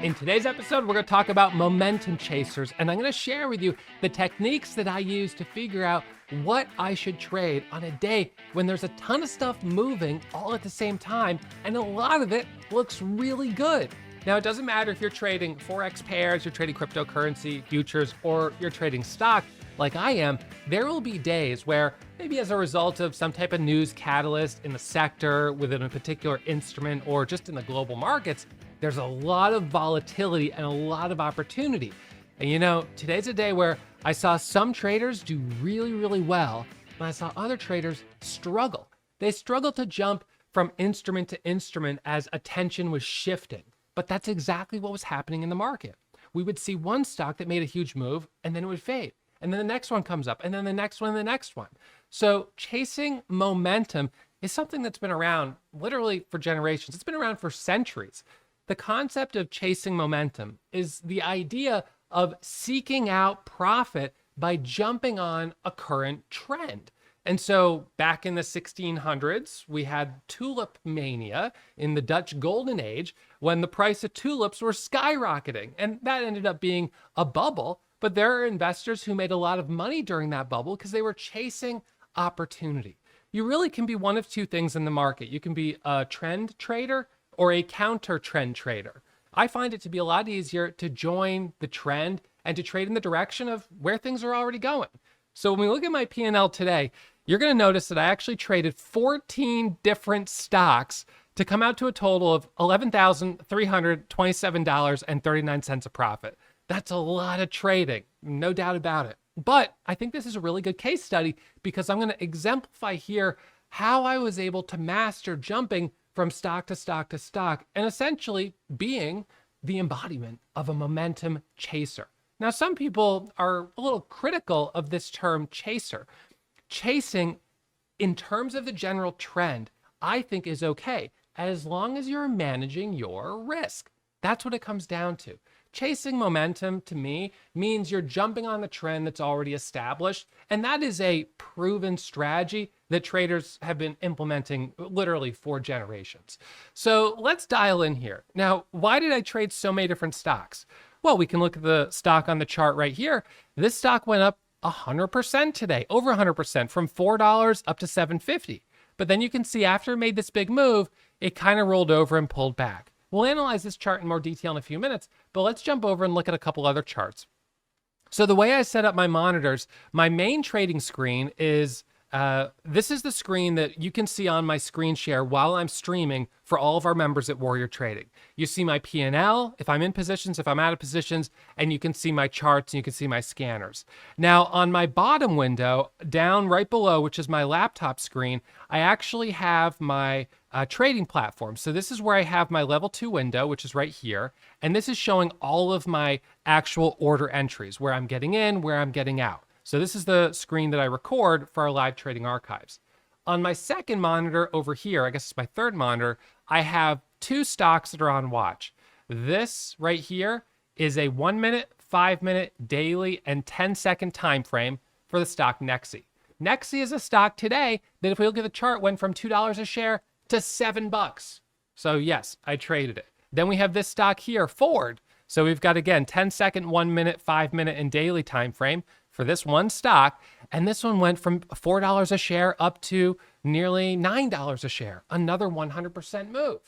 In today's episode, we're going to talk about momentum chasers, and I'm going to share with you the techniques that I use to figure out what I should trade on a day when there's a ton of stuff moving all at the same time, and a lot of it looks really good. Now, it doesn't matter if you're trading Forex pairs, you're trading cryptocurrency futures, or you're trading stock like I am. There will be days where maybe as a result of some type of news catalyst in the sector, within a particular instrument, or just in the global markets, there's a lot of volatility and a lot of opportunity. And you know, today's a day where I saw some traders do really, really well, and I saw other traders struggle. They struggled to jump from instrument to instrument as attention was shifting. But that's exactly what was happening in the market. We would see one stock that made a huge move, and then it would fade. And then the next one comes up, and then the next one, and the next one. So chasing momentum is something that's been around literally for generations. It's been around for centuries. The concept of chasing momentum is the idea of seeking out profit by jumping on a current trend. And so back in the 1600s, we had tulip mania in the Dutch Golden Age when the price of tulips were skyrocketing. And that ended up being a bubble. But there are investors who made a lot of money during that bubble because they were chasing opportunity. You really can be one of two things in the market. You can be a trend trader or a counter trend trader. I find it to be a lot easier to join the trend and to trade in the direction of where things are already going. So when we look at my P&L today, you're going to notice that I actually traded 14 different stocks to come out to a total of $11,327.39 of profit. That's a lot of trading, no doubt about it. But I think this is a really good case study because I'm going to exemplify here how I was able to master jumping from stock to stock to stock and essentially being the embodiment of a momentum chaser. Now, some people are a little critical of this term chaser. Chasing in terms of the general trend, I think is okay, as long as you're managing your risk. That's what it comes down to. Chasing momentum to me means you're jumping on the trend that's already established. And that is a proven strategy that traders have been implementing literally for generations. So let's dial in here. Now, why did I trade so many different stocks? Well, we can look at the stock on the chart right here. This stock went up 100% today, over 100%, from $4 up to $7.50. But then you can see after it made this big move, it kind of rolled over and pulled back. We'll analyze this chart in more detail in a few minutes, but let's jump over and look at a couple other charts. So the way I set up my monitors, my main trading screen is, this is the screen that you can see on my screen share while I'm streaming for all of our members at Warrior Trading. You see my P&L, if I'm in positions, if I'm out of positions, and you can see my charts and you can see my scanners. Now on my bottom window, down right below, which is my laptop screen, I actually have my trading platform. So this is where I have my level 2 window, which is right here. And this is showing all of my actual order entries, where I'm getting in, where I'm getting out. So this is the screen that I record for our live trading archives. On my second monitor over here, I guess it's my third monitor, I have two stocks that are on watch. This right here is a 1 minute, 5 minute, daily, and 10-second time frame for the stock Nexi. Nexi is a stock today that if we look at the chart went from $2 a share to $7. So yes, I traded it. Then we have this stock here, Ford. So we've got, again, 10-second, 1 minute, 5 minute, and daily time frame for this one stock. And this one went from $4 a share up to nearly $9 a share, another 100% move.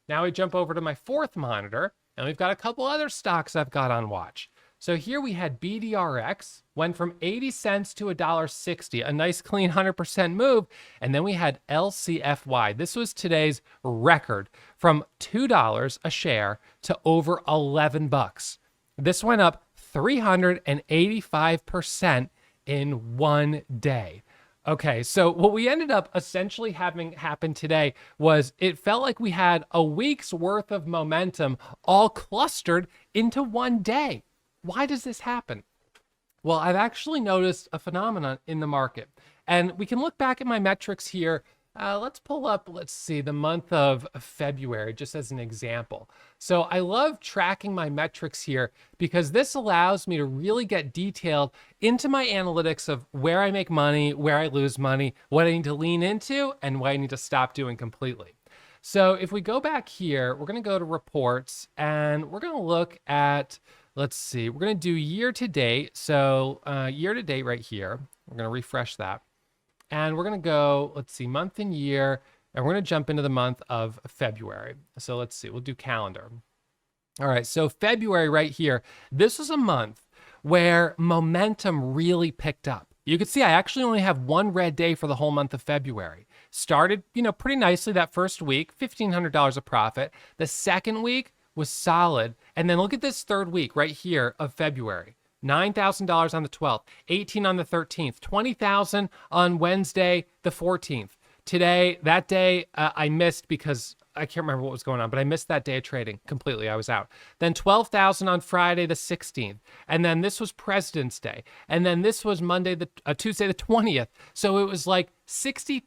Now we jump over to my fourth monitor, and we've got a couple other stocks I've got on watch. So here we had BDRX, went from 80 cents to $1.60, a nice clean 100% move. And then we had LCFY. This was today's record, from $2 a share to over $11. This went up 385% in one day. Okay, so what we ended up essentially having happen today was it felt like we had a week's worth of momentum all clustered into one day. Why does this happen? Well, I've actually noticed a phenomenon in the market, and we can look back at my metrics here. Let's pull up, let's see, the month of February, just as an example. So I love tracking my metrics here because this allows me to really get detailed into my analytics of where I make money, where I lose money, what I need to lean into, and what I need to stop doing completely. So if we go back here, we're going to go to reports and we're going to look at, let's see, we're going to do year to date. So year to date right here, we're going to refresh that. And we're going to go, let's see, month and year, and we're going to jump into the month of February. So let's see, we'll do calendar. All right, so February right here, this was a month where momentum really picked up. You can see I actually only have one red day for the whole month of February. Started, pretty nicely that first week, $1,500 of profit. The second week was solid. And then look at this third week right here of February. $9,000 on the 12th, $18,000 on the 13th, $20,000 on Wednesday, the 14th. Today, that day, I missed because I can't remember what was going on, but I missed that day of trading completely. I was out. Then $12,000 on Friday, the 16th. And then this was President's Day. And then this was Tuesday, the 20th. So it was like $60,000,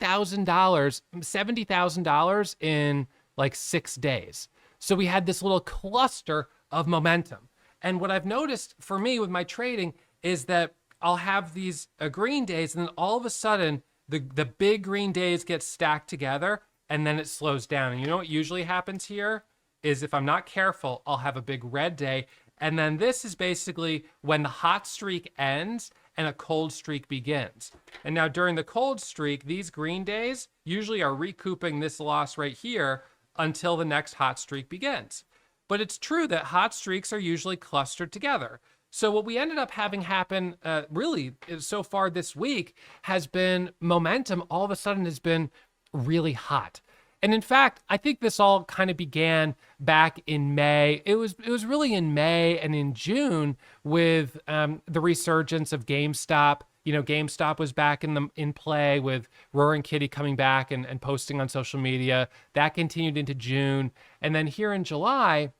$70,000 in like 6 days. So we had this little cluster of momentum. And what I've noticed for me with my trading is that I'll have these green days, and then all of a sudden the big green days get stacked together, and then it slows down. And you know what usually happens here is if I'm not careful, I'll have a big red day. And then this is basically when the hot streak ends and a cold streak begins. And now during the cold streak, these green days usually are recouping this loss right here until the next hot streak begins. But it's true that hot streaks are usually clustered together. So what we ended up having happen really so far this week has been momentum all of a sudden has been really hot. And in fact, I think this all kind of began back in May. It was really in May and in June with the resurgence of GameStop. GameStop was back in play with Roaring Kitty coming back and posting on social media. That continued into June. And then here in July,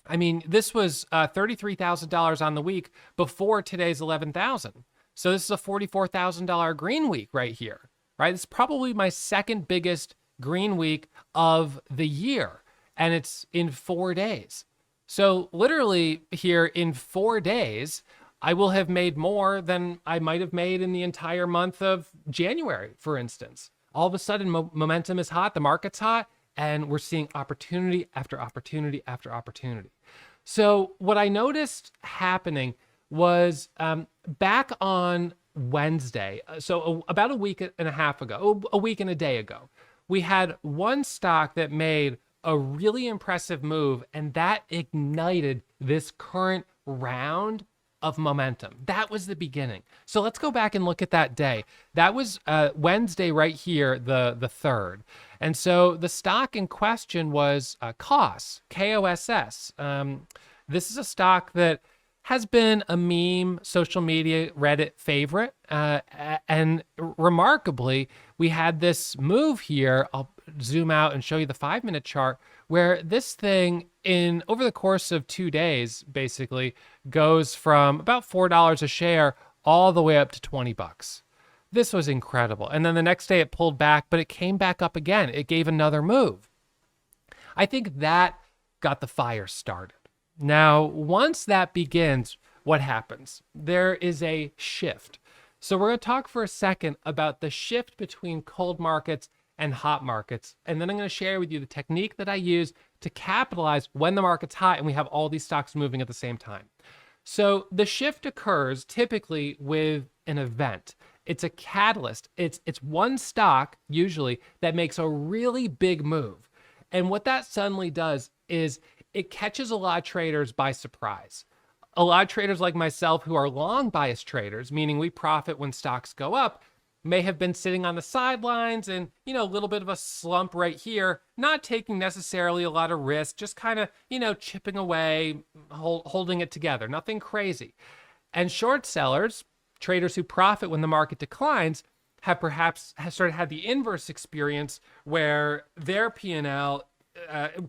I mean, this was $33,000 on the week before today's $11,000. So this is a $44,000 green week right here, right? It's probably my second biggest green week of the year, and it's in 4 days. So literally here in 4 days, I will have made more than I might have made in the entire month of January, for instance. All of a sudden, momentum is hot, the market's hot, and we're seeing opportunity after opportunity after opportunity. So what I noticed happening was back on Wednesday, so about a week and a half ago, a week and a day ago, we had one stock that made a really impressive move, and that ignited this current round of momentum. That was the beginning. So let's go back and look at that day. That was Wednesday right here, the 3rd. And so the stock in question was KOSS, KOSS. This is a stock that has been a meme, social media, Reddit favorite. And remarkably, we had this move here. I'll zoom out and show you the 5-minute chart where this thing over the course of 2 days, basically goes from about $4 a share all the way up to $20. This was incredible. And then the next day it pulled back, but it came back up again. It gave another move. I think that got the fire started. Now, once that begins, what happens? There is a shift. So we're going to talk for a second about the shift between cold markets and hot markets. And then I'm going to share with you the technique that I use to capitalize when the market's hot and we have all these stocks moving at the same time. So the shift occurs typically with an event. It's a catalyst. It's one stock usually that makes a really big move. And what that suddenly does is it catches a lot of traders by surprise. A lot of traders like myself who are long bias traders, meaning we profit when stocks go up, may have been sitting on the sidelines and, a little bit of a slump right here, not taking necessarily a lot of risk, just kind of, chipping away, holding it together, nothing crazy. And short sellers, traders who profit when the market declines, have had the inverse experience where their P&L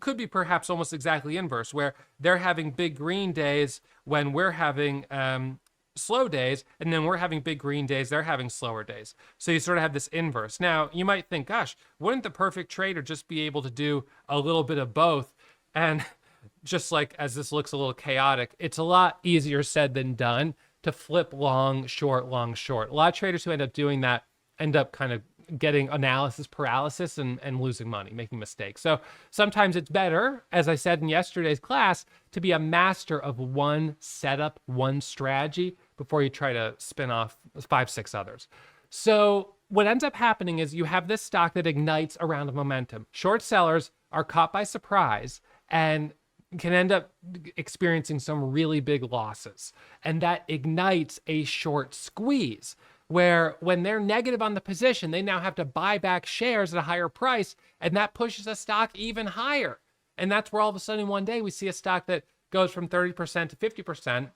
could be perhaps almost exactly inverse, where they're having big green days when we're having slow days, and then we're having big green days, they're having slower days. So you sort of have this inverse. Now, you might think, gosh, wouldn't the perfect trader just be able to do a little bit of both? And just like as this looks a little chaotic, it's a lot easier said than done to flip long, short, long, short. A lot of traders who end up doing that end up kind of getting analysis paralysis and losing money, making mistakes. So sometimes it's better, as I said in yesterday's class, to be a master of one setup, one strategy before you try to spin off 5, 6 others. So what ends up happening is you have this stock that ignites a round of momentum. Short sellers are caught by surprise and can end up experiencing some really big losses. And that ignites a short squeeze where when they're negative on the position, they now have to buy back shares at a higher price, and that pushes a stock even higher. And that's where all of a sudden one day we see a stock that goes from 30% to 50%,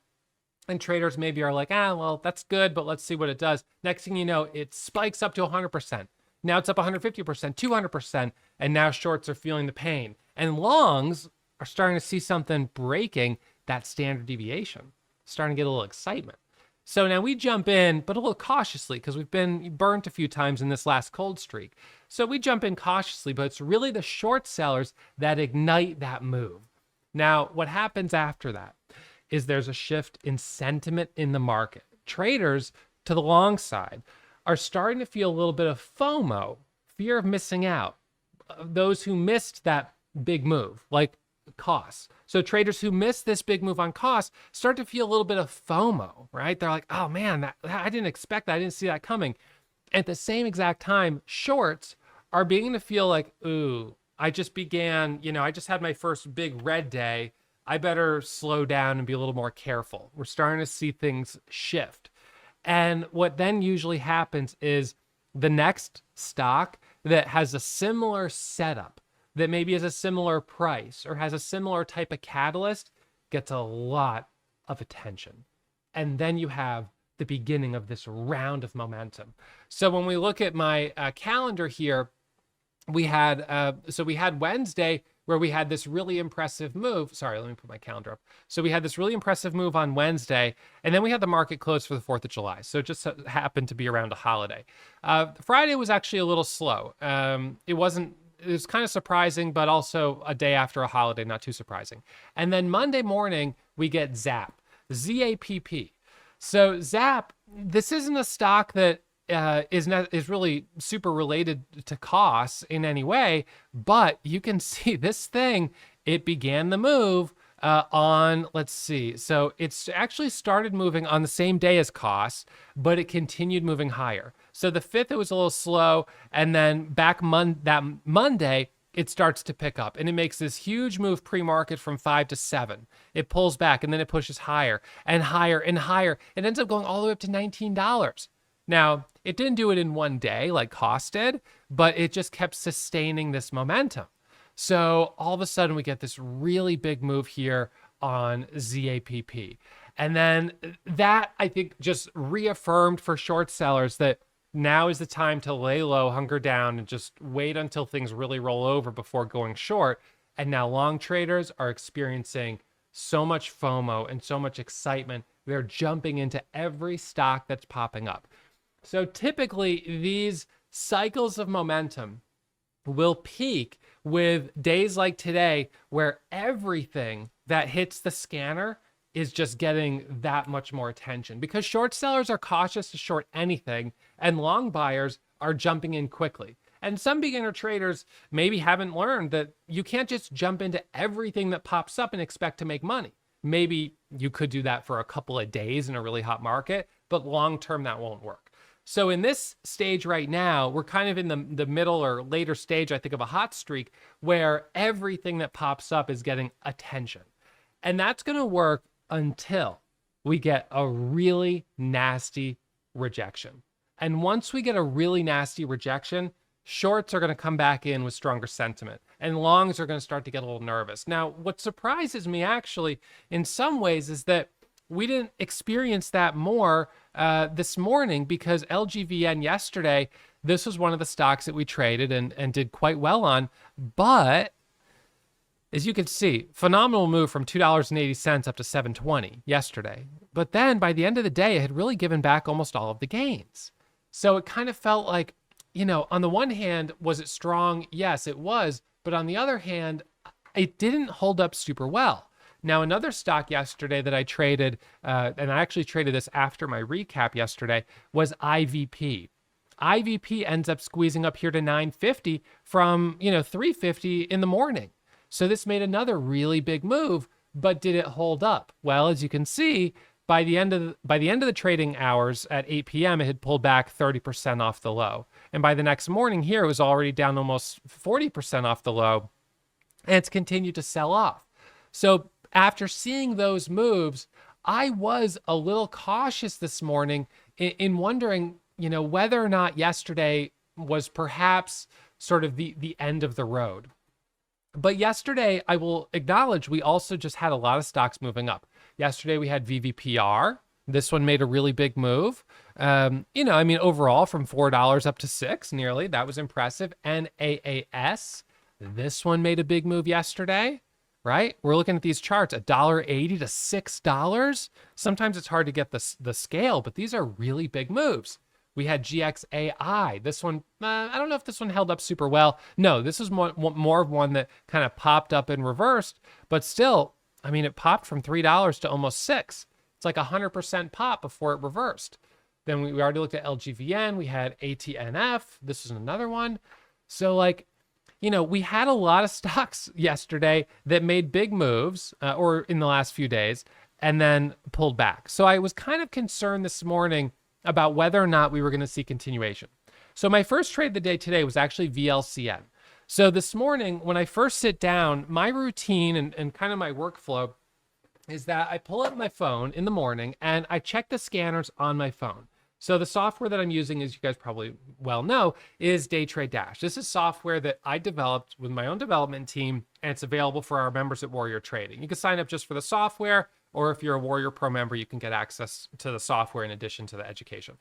and traders maybe are like, well, that's good, but let's see what it does. Next thing you know, it spikes up to 100%. Now it's up 150%, 200%, and now shorts are feeling the pain. And longs are starting to see something breaking that standard deviation, starting to get a little excitement. So now we jump in, but a little cautiously because we've been burnt a few times in this last cold streak. So we jump in cautiously, but it's really the short sellers that ignite that move. Now, what happens after that is there's a shift in sentiment in the market. Traders to the long side are starting to feel a little bit of FOMO, fear of missing out. Those who missed that big move, like costs. So traders who miss this big move on costs start to feel a little bit of FOMO, right? They're like, oh man, I didn't expect that. I didn't see that coming. At the same exact time, shorts are beginning to feel like, ooh, I just had my first big red day. I better slow down and be a little more careful. We're starting to see things shift. And what then usually happens is the next stock that has a similar setup, that maybe has a similar price or has a similar type of catalyst, gets a lot of attention. And then you have the beginning of this round of momentum. So when we look at my calendar here, we had Wednesday where we had this really impressive move. Sorry, let me put my calendar up. So we had this really impressive move on Wednesday, and then we had the market close for the 4th of July. So it just happened to be around a holiday. Friday was actually a little slow. It was kind of surprising, but also a day after a holiday, not too surprising. And then Monday morning, we get ZAP, Z-A-P-P. So ZAP, this isn't a stock that is really super related to costs in any way, but you can see this thing, it began the move on, let's see. So it's actually started moving on the same day as costs, but it continued moving higher. So the 5th, it was a little slow. And then back that Monday, it starts to pick up and it makes this huge move pre-market from 5 to 7. It pulls back and then it pushes higher and higher and higher. It ends up going all the way up to $19. Now, it didn't do it in one day like cost did, but it just kept sustaining this momentum. So all of a sudden we get this really big move here on ZAPP. And then that, I think, just reaffirmed for short sellers that now is the time to lay low, hunker down, and just wait until things really roll over before going short. And now long traders are experiencing so much FOMO and so much excitement. They're jumping into every stock that's popping up. So typically these cycles of momentum will peak with days like today where everything that hits the scanner is just getting that much more attention because short sellers are cautious to short anything and long buyers are jumping in quickly. And some beginner traders maybe haven't learned that you can't just jump into everything that pops up and expect to make money. Maybe you could do that for a couple of days in a really hot market, but long term that won't work. So in this stage right now, we're kind of in the middle or later stage, I think, of a hot streak where everything that pops up is getting attention. And that's going to work until we get a really nasty rejection. And once we get a really nasty rejection, shorts are going to come back in with stronger sentiment and longs are going to start to get a little nervous. Now, what surprises me actually in some ways is that we didn't experience that more this morning because LGVN yesterday, this was one of the stocks that we traded and did quite well on. But as you can see, phenomenal move from $2.80 up to $7.20 yesterday. But then by the end of the day, it had really given back almost all of the gains. So it kind of felt like, on the one hand, was it strong? Yes, it was. But on the other hand, it didn't hold up super well. Now, another stock yesterday that I traded, and I actually traded this after my recap yesterday, was IVP. IVP ends up squeezing up here to 950 from, 350 in the morning. So this made another really big move, but did it hold up? Well, as you can see, by the end of the trading hours at 8 p.m., it had pulled back 30% off the low. And by the next morning here, it was already down almost 40% off the low, and it's continued to sell off. So after seeing those moves, I was a little cautious this morning in wondering, whether or not yesterday was perhaps sort of the end of the road. But yesterday, I will acknowledge, we also just had a lot of stocks moving up. Yesterday, we had VVPR. This one made a really big move. Overall from $4 up to $6 nearly. That was impressive. NAAS. This one made a big move yesterday, right? We're looking at these charts, $1.80 to $6. Sometimes it's hard to get the scale, but these are really big moves. We had GXAI. This one, I don't know if this one held up super well. No, this is more of one that kind of popped up and reversed, but still, it popped from $3 to almost $6. It's like 100% pop before it reversed. Then we already looked at LGVN. We had ATNF. This is another one. So we had a lot of stocks yesterday that made big moves or in the last few days and then pulled back. So I was kind of concerned this morning about whether or not we were going to see continuation. So my first trade of the day today was actually VLCN. So this morning, when I first sit down, my routine and kind of my workflow is that I pull up my phone in the morning and I check the scanners on my phone. So the software that I'm using, as you guys probably well know, is Day Trade Dash. This is software that I developed with my own development team, and it's available for our members at Warrior Trading. You can sign up just for the software, or if you're a Warrior Pro member, you can get access to the software in addition to the education.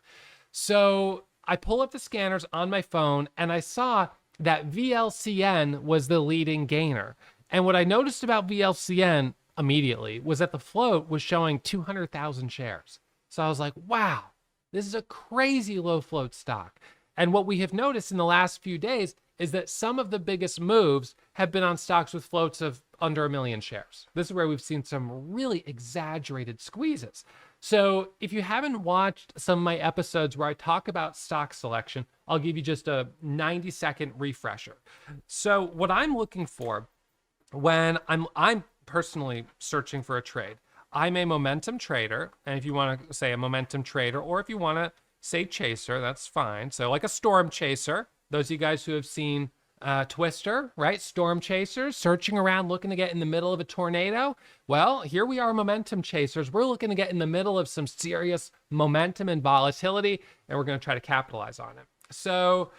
So I pull up the scanners on my phone, and I saw that VLCN was the leading gainer. And what I noticed about VLCN immediately was that the float was showing 200,000 shares. So I was like, wow. This is a crazy low float stock. And what we have noticed in the last few days is that some of the biggest moves have been on stocks with floats of under 1 million shares. This is where we've seen some really exaggerated squeezes. So if you haven't watched some of my episodes where I talk about stock selection, I'll give you just a 90-second refresher. So what I'm looking for when I'm personally searching for a trade, I'm a momentum trader, and if you want to say a momentum trader, or if you want to say chaser, that's fine. So like a storm chaser, those of you guys who have seen Twister, right? Storm chasers, searching around, looking to get in the middle of a tornado. Well, here we are, momentum chasers. We're looking to get in the middle of some serious momentum and volatility, and we're going to try to capitalize on it. So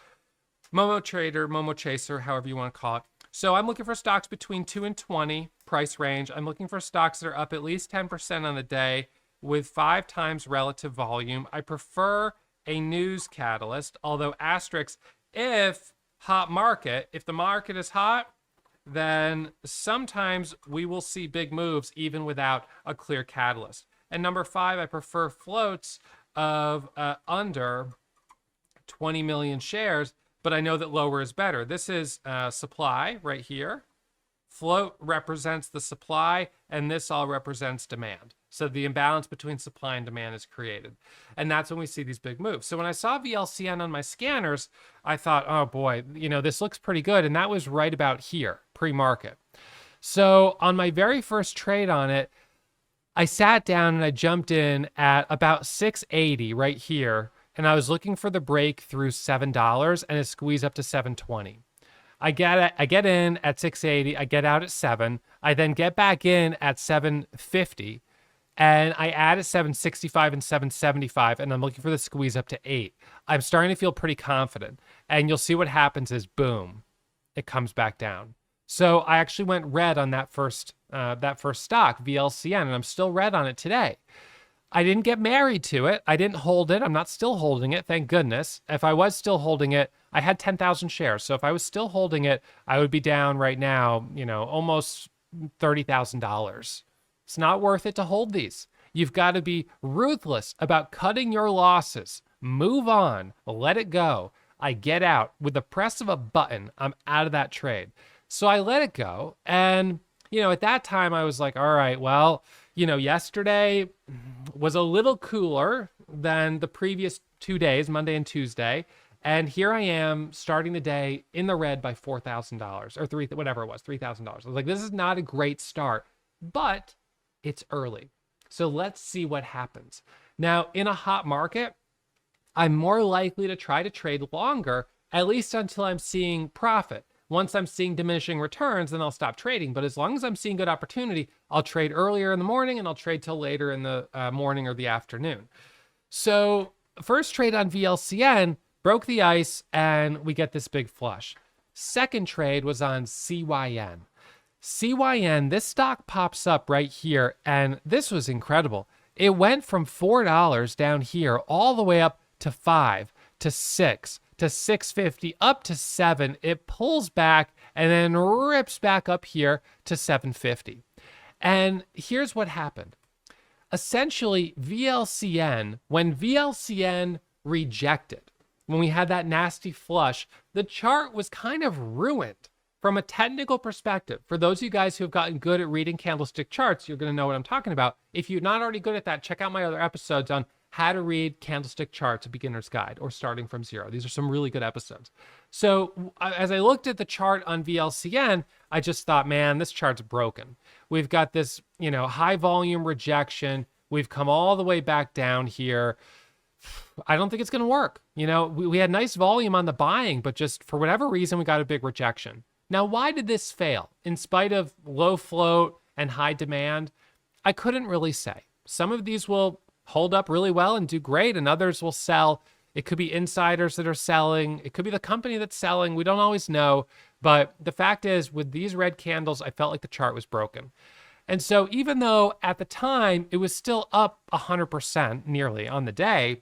Momo trader, Momo chaser, however you want to call it. So I'm looking for stocks between 2 and 20 price range. I'm looking for stocks that are up at least 10% on the day with 5 times relative volume. I prefer a news catalyst, although asterisk, if the market is hot, then sometimes we will see big moves even without a clear catalyst. And number 5, I prefer floats of under 20 million shares, but I know that lower is better. This is supply right here. Float represents the supply, and this all represents demand. So the imbalance between supply and demand is created. And that's when we see these big moves. So when I saw VLCN on my scanners, I thought, oh boy, this looks pretty good. And that was right about here, pre-market. So on my very first trade on it, I sat down and I jumped in at about 680 right here. And I was looking for the break through $7 and it squeezed up to 720. I get in at 680, I get out at 7, I then get back in at 750, and I add at 765 and 775, and I'm looking for the squeeze up to 8. I'm starting to feel pretty confident, and you'll see what happens is, boom, it comes back down. So I actually went red on that first stock, VLCN, and I'm still red on it today. I didn't get married to it. I didn't hold it. I'm not still holding it, thank goodness. If I was still holding it, I had 10,000 shares. So if I was still holding it, I would be down right now, almost $30,000. It's not worth it to hold these. You've got to be ruthless about cutting your losses. Move on. Let it go. I get out. With the press of a button, I'm out of that trade. So I let it go. And, at that time, I was like, all right, well, yesterday was a little cooler than the previous 2 days, Monday and Tuesday. And here I am starting the day in the red by $4,000 or whatever it was, $3,000. I was like, this is not a great start, but it's early. So let's see what happens. Now, in a hot market, I'm more likely to try to trade longer, at least until I'm seeing profit. Once I'm seeing diminishing returns, then I'll stop trading. But as long as I'm seeing good opportunity, I'll trade earlier in the morning and I'll trade till later in the morning or the afternoon. So first trade on VLCN, broke the ice, and we get this big flush. Second trade was on CYN. CYN, this stock pops up right here, and this was incredible. It went from $4 down here all the way up to $5, to $6, to $6.50, up to $7. It pulls back and then rips back up here to $7.50. And here's what happened. Essentially, VLCN, when VLCN rejected, when we had that nasty flush, the chart was kind of ruined from a technical perspective. For those of you guys who have gotten good at reading candlestick charts, you're going to know what I'm talking about. If you're not already good at that, check out my other episodes on how to read candlestick charts, a beginner's guide, or starting from zero. These are some really good episodes. So as I looked at the chart on VLCN, I just thought, man, this chart's broken. We've got this, high volume rejection. We've come all the way back down here. I don't think it's going to work. We had nice volume on the buying, but just for whatever reason, we got a big rejection. Now, why did this fail? In spite of low float and high demand, I couldn't really say. Some of these will hold up really well and do great, and others will sell. It could be insiders that are selling. It could be the company that's selling. We don't always know. But the fact is, with these red candles, I felt like the chart was broken. And so even though at the time it was still up 100% nearly on the day,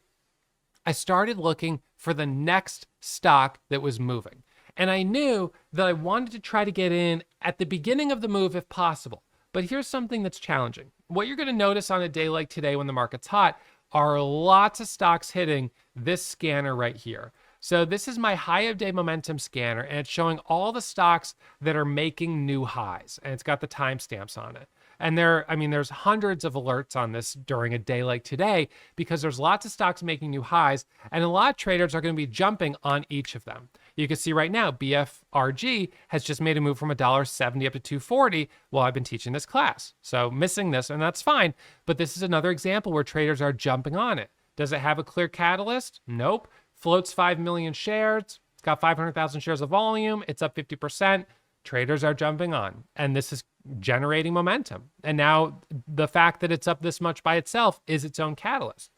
I started looking for the next stock that was moving. And I knew that I wanted to try to get in at the beginning of the move if possible. But here's something that's challenging. What you're going to notice on a day like today when the market's hot are lots of stocks hitting this scanner right here. So this is my high of day momentum scanner, and it's showing all the stocks that are making new highs, and it's got the timestamps on it. And there's hundreds of alerts on this during a day like today because there's lots of stocks making new highs, and a lot of traders are going to be jumping on each of them. You can see right now, BFRG has just made a move from $1.70 up to $2.40 while I've been teaching this class. So missing this, and that's fine. But this is another example where traders are jumping on it. Does it have a clear catalyst? Nope. Floats 5 million shares. It's got 500,000 shares of volume. It's up 50%. Traders are jumping on, and this is generating momentum. And now the fact that it's up this much by itself is its own catalyst.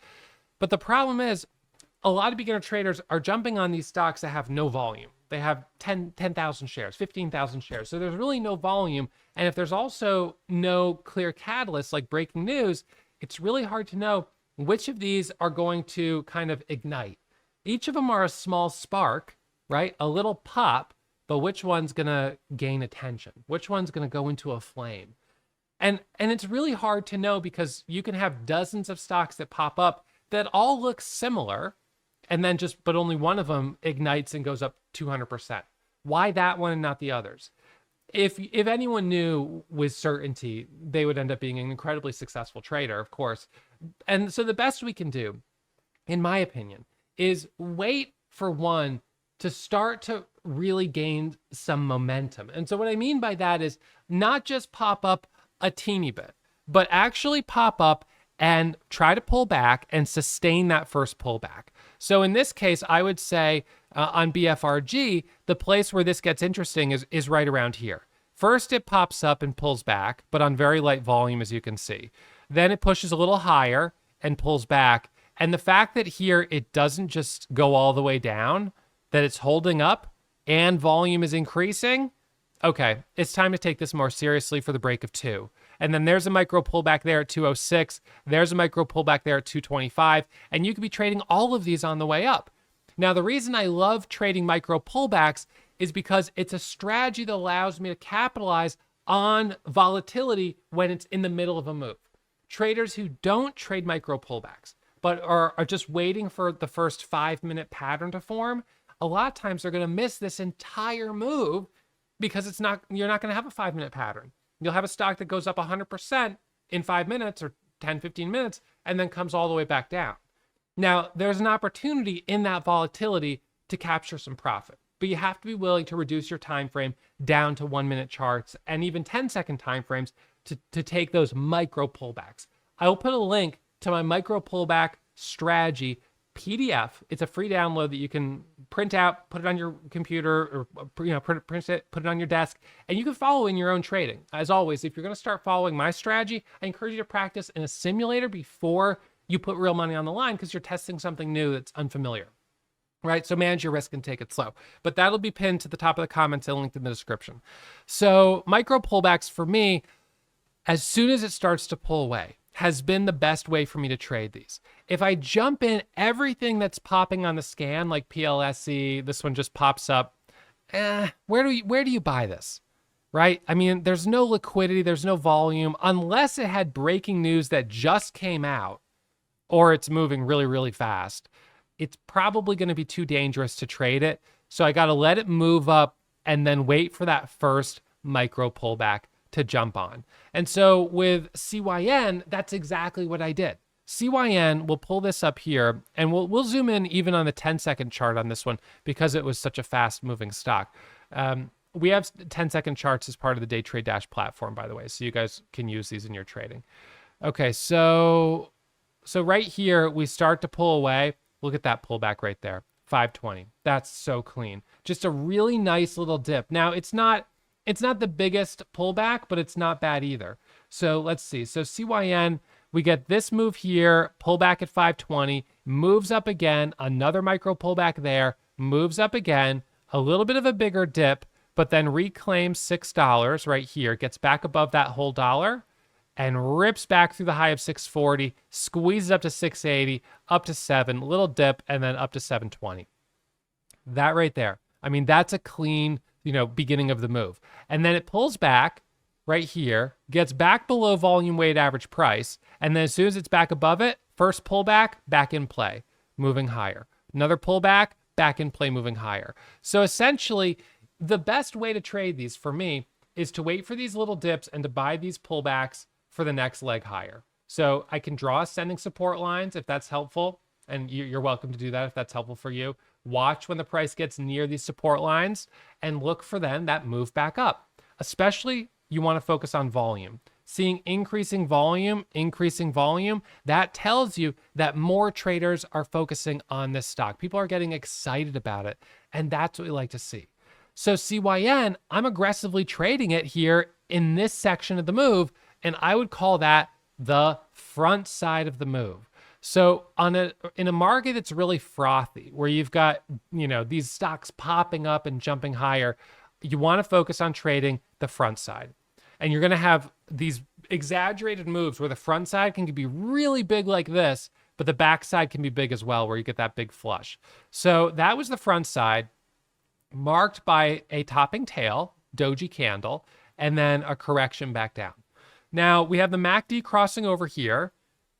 But the problem is a lot of beginner traders are jumping on these stocks that have no volume. They have 10,000 shares, 15,000 shares. So there's really no volume. And if there's also no clear catalyst like breaking news, it's really hard to know which of these are going to kind of ignite. Each of them are a small spark, right? A little pop. But which one's going to gain attention? Which one's going to go into a flame? And it's really hard to know because you can have dozens of stocks that pop up that all look similar, and then but only one of them ignites and goes up 200%. Why that one and not the others? If anyone knew with certainty, they would end up being an incredibly successful trader, of course. And so the best we can do, in my opinion, is wait for one to start to really gain some momentum. And so what I mean by that is not just pop up a teeny bit, but actually pop up and try to pull back and sustain that first pullback. So in this case, I would say on BFRG, the place where this gets interesting is right around here. First, it pops up and pulls back, but on very light volume, as you can see. Then it pushes a little higher and pulls back. And the fact that here it doesn't just go all the way down, that it's holding up and volume is increasing, okay, it's time to take this more seriously for the break of 2. And then there's a micro pullback there at 206. There's a micro pullback there at 225. And you could be trading all of these on the way up. Now, the reason I love trading micro pullbacks is because it's a strategy that allows me to capitalize on volatility when it's in the middle of a move. Traders who don't trade micro pullbacks, but are just waiting for the first 5-minute pattern to form, a lot of times they're going to miss this entire move because you're not going to have a 5-minute pattern. You'll have a stock that goes up 100% in 5 minutes or 10, 15 minutes, and then comes all the way back down. Now, there's an opportunity in that volatility to capture some profit. But you have to be willing to reduce your time frame down to 1-minute charts and even 10-second time frames to take those micro pullbacks. I will put a link to my micro pullback strategy PDF. It's a free download that you can print out, put it on your computer, or print it, put it on your desk, and you can follow in your own trading. As always, if you're going to start following my strategy, I encourage you to practice in a simulator before you put real money on the line, because you're testing something new that's unfamiliar. Right? So manage your risk and take it slow. But that'll be pinned to the top of the comments and linked in the description. So micro pullbacks for me, as soon as it starts to pull away, has been the best way for me to trade these. If I jump in everything that's popping on the scan, like PLSE, this one just pops up, where do you buy this? Right? I mean, there's no liquidity, there's no volume, unless it had breaking news that just came out, or it's moving really, really fast. It's probably going to be too dangerous to trade it. So I got to let it move up and then wait for that first micro pullback to jump on. And so with CYN, that's exactly what I did. CYN, we'll pull this up here, and we'll zoom in even on the 10-second chart on this one because it was such a fast-moving stock. We have 10-second charts as part of the Day Trade Dash platform, by the way, so you guys can use these in your trading. Okay, so right here, we start to pull away. Look at that pullback right there, 520. That's so clean. Just a really nice little dip. Now, it's not the biggest pullback, but it's not bad either. So let's see. So CYN, we get this move here, pullback at 520, moves up again, another micro pullback there, moves up again, a little bit of a bigger dip, but then reclaims $6 right here, gets back above that whole dollar, and rips back through the high of 640, squeezes up to 680, up to 7, little dip, and then up to 720. That right there. I mean, that's a clean, beginning of the move. And then it pulls back right here, gets back below volume weighted average price, and then as soon as it's back above it, first pullback, back in play, moving higher. Another pullback, back in play, moving higher. So essentially, the best way to trade these for me is to wait for these little dips and to buy these pullbacks for the next leg higher. So I can draw ascending support lines if that's helpful, and you're welcome to do that if that's helpful for you. Watch when the price gets near these support lines and look for then that move back up. Especially you want to focus on volume. Seeing increasing volume, that tells you that more traders are focusing on this stock. People are getting excited about it, and that's what we like to see. So CYN, I'm aggressively trading it here in this section of the move, and I would call that the front side of the move. So in a market that's really frothy, where you've got, these stocks popping up and jumping higher, you want to focus on trading the front side. And you're going to have these exaggerated moves where the front side can be really big like this, but the back side can be big as well, where you get that big flush. So that was the front side, marked by a topping tail, doji candle, and then a correction back down. Now we have the MACD crossing over here.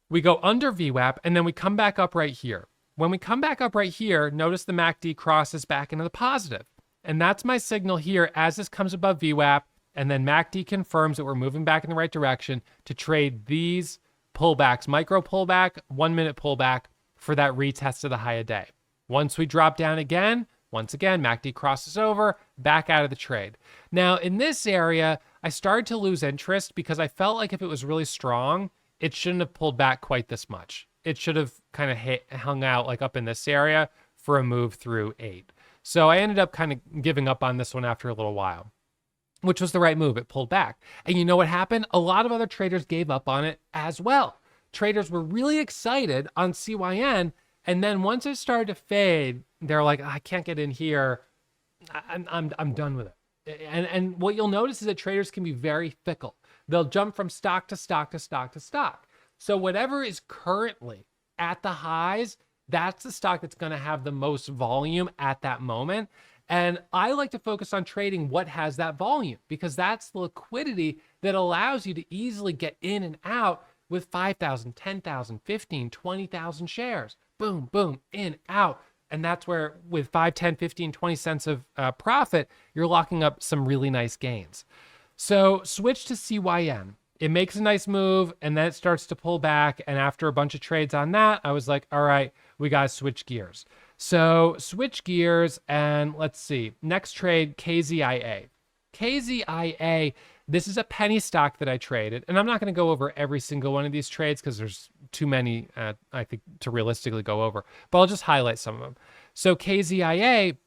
We go under VWAP, and then we come back up right here. When we come back up right here, notice the MACD crosses back into the positive. And that's my signal here as this comes above VWAP, and then MACD confirms that we're moving back in the right direction to trade these pullbacks, micro pullback, 1-minute pullback for that retest of the high a day. Once we drop down again, once again, MACD crosses over, back out of the trade. Now, in this area, I started to lose interest because I felt like if it was really strong, it shouldn't have pulled back quite this much. It should have kind of hung out like up in this area for a move through 8. So I ended up kind of giving up on this one after a little while, which was the right move. It pulled back. And you know what happened? A lot of other traders gave up on it as well. Traders were really excited on CYN, and then once it started to fade, they're like, I can't get in here. I'm done with it. And what you'll notice is that traders can be very fickle. They'll jump from stock to stock to stock to stock. So whatever is currently at the highs, that's the stock that's going to have the most volume at that moment. And I like to focus on trading what has that volume, because that's the liquidity that allows you to easily get in and out with 5,000, 10,000, 15, 20,000 shares. Boom, boom, in, out. And that's where with 5, 10, 15, 20 cents of profit, you're locking up some really nice gains. So switch to CYN. It makes a nice move, and then it starts to pull back. And after a bunch of trades on that, I was like, all right, we got to switch gears. So switch gears and let's see. Next trade, KZIA. KZIA, this is a penny stock that I traded. And I'm not going to go over every single one of these trades because there's too many, I think, to realistically go over. But I'll just highlight some of them. So KZIA,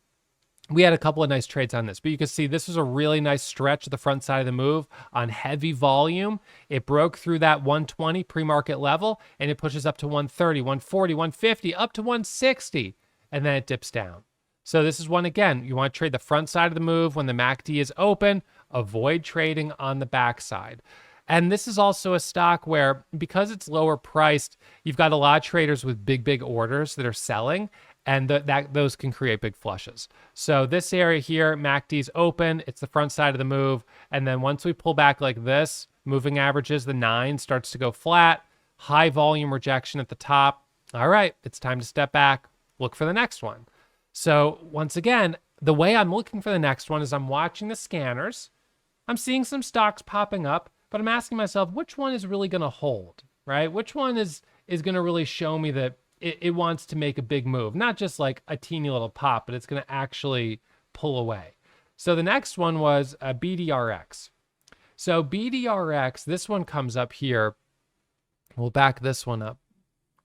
we had a couple of nice trades on this, but you can see this was a really nice stretch at the front side of the move on heavy volume. It broke through that 120 pre-market level and it pushes up to 130, 140, 150, up to 160, and then it dips down. So this is one, again, you want to trade the front side of the move when the MACD is open, avoid trading on the backside. And this is also a stock where, because it's lower priced, you've got a lot of traders with big orders that are selling, and those can create big flushes. So this area here, MACD's open, it's the front side of the move, and then once we pull back like this, moving averages, the 9 starts to go flat, high volume rejection at the top. All right, it's time to step back, look for the next one. So once again, the way I'm looking for the next one is I'm watching the scanners. I'm seeing some stocks popping up, but I'm asking myself, which one is really going to hold, right? Which one is going to really show me that it wants to make a big move, not just like a teeny little pop, but it's going to actually pull away. So the next one was BDRX. So BDRX, this one comes up here. We'll back this one up,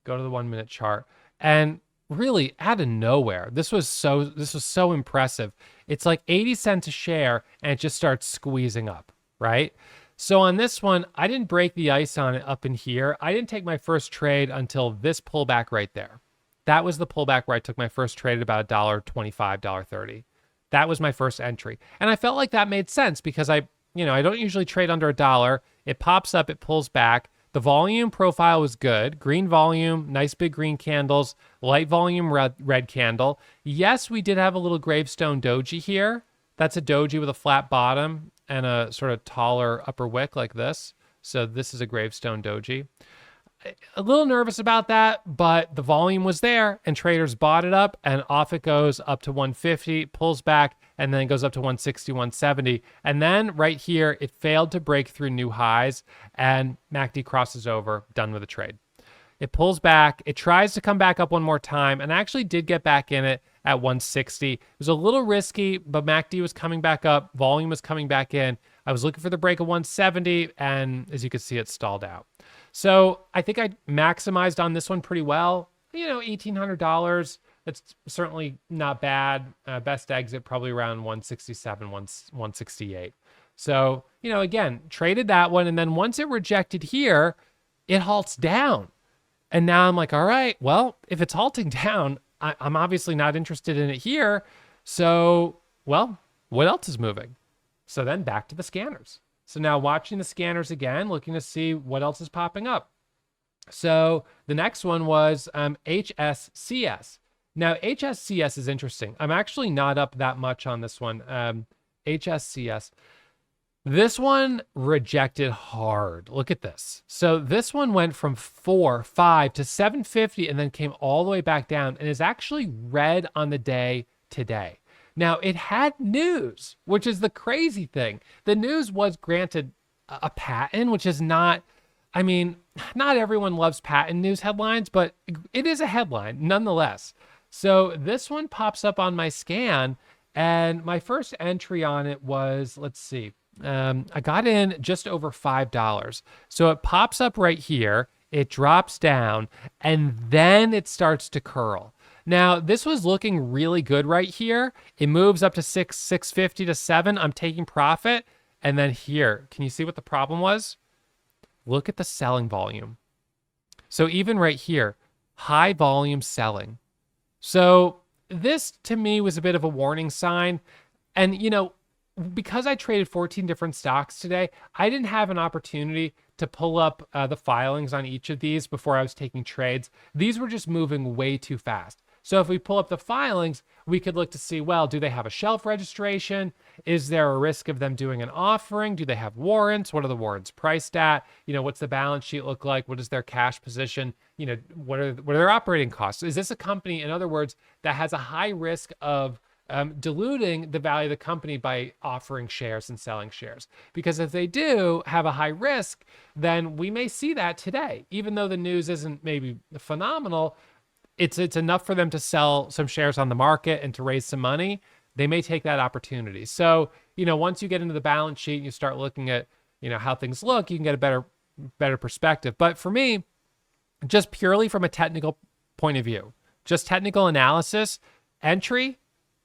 go to the 1 minute chart, and really out of nowhere, this was so impressive. It's like 80 cents a share and it just starts squeezing up, right? So on this one, I didn't break the ice on it up in here. I didn't take my first trade until this pullback right there. That was the pullback where I took my first trade at about $1.25, $1.30. That was my first entry. And I felt like that made sense because I don't usually trade under $1. It pops up, it pulls back. The volume profile was good. Green volume, nice big green candles, light volume red candle. Yes, we did have a little gravestone doji here. That's a doji with a flat bottom and a sort of taller upper wick like this. So this is a gravestone doji. A little nervous about that, but the volume was there and traders bought it up and off it goes up to 150, pulls back, and then it goes up to 160, 170. And then right here, it failed to break through new highs and MACD crosses over, done with the trade. It pulls back. It tries to come back up one more time and I actually did get back in it at 160. It was a little risky, but MACD was coming back up. Volume was coming back in. I was looking for the break of 170 and as you can see, it stalled out. So I think I maximized on this one pretty well. $1,800. That's certainly not bad. Best exit probably around 167, 168. So, again, traded that one. And then once it rejected here, it halts down. And now I'm like, all right, well, if it's halting down, I'm obviously not interested in it here. So, well, what else is moving? So then back to the scanners. So now watching the scanners again, looking to see what else is popping up. So the next one was HSCS. Now, HSCS is interesting. I'm actually not up that much on this one. HSCS. This one rejected hard. Look at this. So this one went from 4, 5 to 750 and then came all the way back down and is actually red on the day today. Now, it had news, which is the crazy thing. The news was granted a patent, which is not everyone loves patent news headlines, but it is a headline nonetheless. So this one pops up on my scan, and my first entry on it was, let's see, I got in just over $5. So it pops up right here, it drops down, and then it starts to curl. Now, this was looking really good right here. It moves up to 650 to 7. I'm taking profit. And then here, can you see what the problem was? Look at the selling volume. So even right here, high volume selling. So this to me was a bit of a warning sign. And, because I traded 14 different stocks today, I didn't have an opportunity to pull up the filings on each of these before I was taking trades. These were just moving way too fast. So if we pull up the filings, we could look to see, well, do they have a shelf registration? Is there a risk of them doing an offering? Do they have warrants? What are the warrants priced at? What's the balance sheet look like? What is their cash position? What are their operating costs? Is this a company, in other words, that has a high risk of diluting the value of the company by offering shares and selling shares? Because if they do have a high risk, then we may see that today. Even though the news isn't maybe phenomenal, it's enough for them to sell some shares on the market and to raise some money, they may take that opportunity. So, once you get into the balance sheet and you start looking at, how things look, you can get a better perspective. But for me, just purely from a technical point of view, just technical analysis, entry,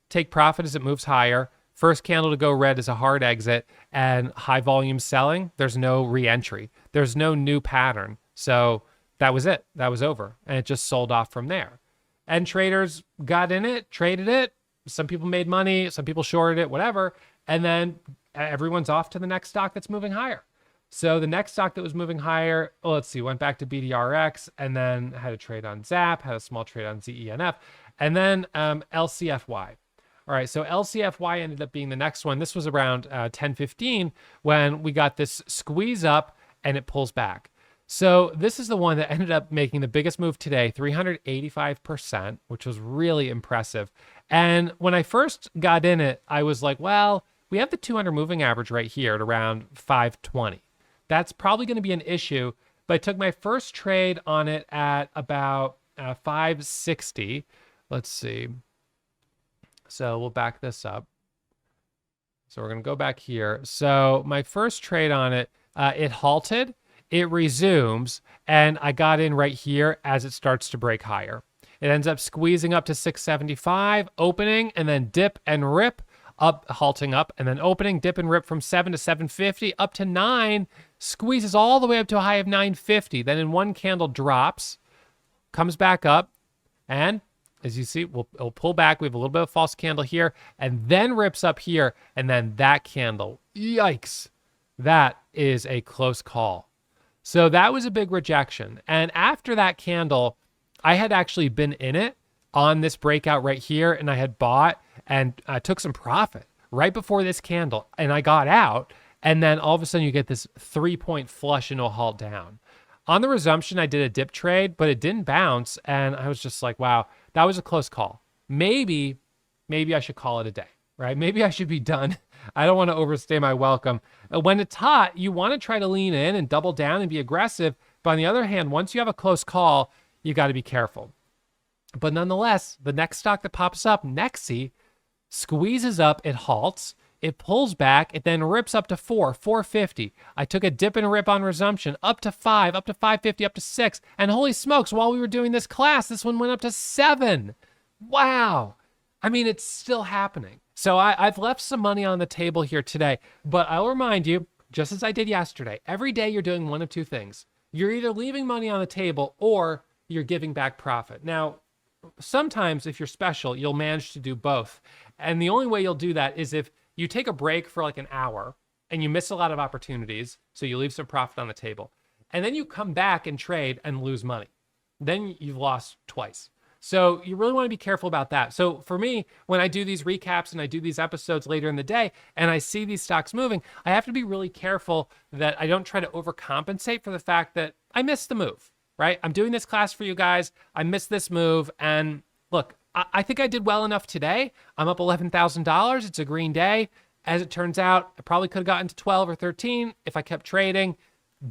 take profit as it moves higher. First candle to go red is a hard exit, and high volume selling, there's no re-entry. There's no new pattern. So that was it. That was over. And it just sold off from there. And traders got in it, traded it. Some people made money, some people shorted it, whatever. And then everyone's off to the next stock that's moving higher. So the next stock that was moving higher, let's see, went back to BDRX, and then had a trade on ZAP, had a small trade on ZENF, and then LCFY. All right, so LCFY ended up being the next one. This was around 10:15 when we got this squeeze up and it pulls back. So this is the one that ended up making the biggest move today, 385%, which was really impressive. And when I first got in it, I was like, well, we have the 200 moving average right here at around 520. That's probably going to be an issue, but I took my first trade on it at about 560. Let's see. So we'll back this up. So we're going to go back here. So my first trade on it, it halted, it resumes, and I got in right here as it starts to break higher. It ends up squeezing up to 675, opening, and then dip and rip, up, halting up, and then opening, dip and rip from 7 to 750, up to 9, squeezes all the way up to a high of 950. Then in one candle drops, comes back up, and as you see, it'll pull back. We have a little bit of false candle here, and then rips up here, and then that candle. Yikes. That is a close call. So that was a big rejection. And after that candle, I had actually been in it on this breakout right here, and I had bought and took some profit right before this candle, and I got out, and then all of a sudden you get this 3-point flush into a halt down. On the resumption, I did a dip trade, but it didn't bounce, and I was just like, wow, that was a close call. Maybe I should call it a day, right? Maybe I should be done. I don't want to overstay my welcome. When it's hot, you want to try to lean in and double down and be aggressive, but on the other hand, once you have a close call, you got to be careful. But nonetheless, the next stock that pops up, Nexi, squeezes up, it halts, it pulls back, it then rips up to 450. I took a dip and rip on resumption, up to 5, up to 550, up to 6. And holy smokes, while we were doing this class, this one went up to 7. Wow. I mean, it's still happening. So I've left some money on the table here today, but I'll remind you, just as I did yesterday, every day you're doing one of two things. You're either leaving money on the table or you're giving back profit. Now, sometimes if you're special, you'll manage to do both. And the only way you'll do that is if you take a break for like an hour and you miss a lot of opportunities, so you leave some profit on the table, and then you come back and trade and lose money. Then you've lost twice. So you really want to be careful about that. So for me, when I do these recaps and I do these episodes later in the day and I see these stocks moving, I have to be really careful that I don't try to overcompensate for the fact that I missed the move, right? I'm doing this class for you guys. I missed this move. And look, I think I did well enough today. I'm up $11,000. It's a green day. As it turns out, I probably could have gotten to 12 or 13 if I kept trading,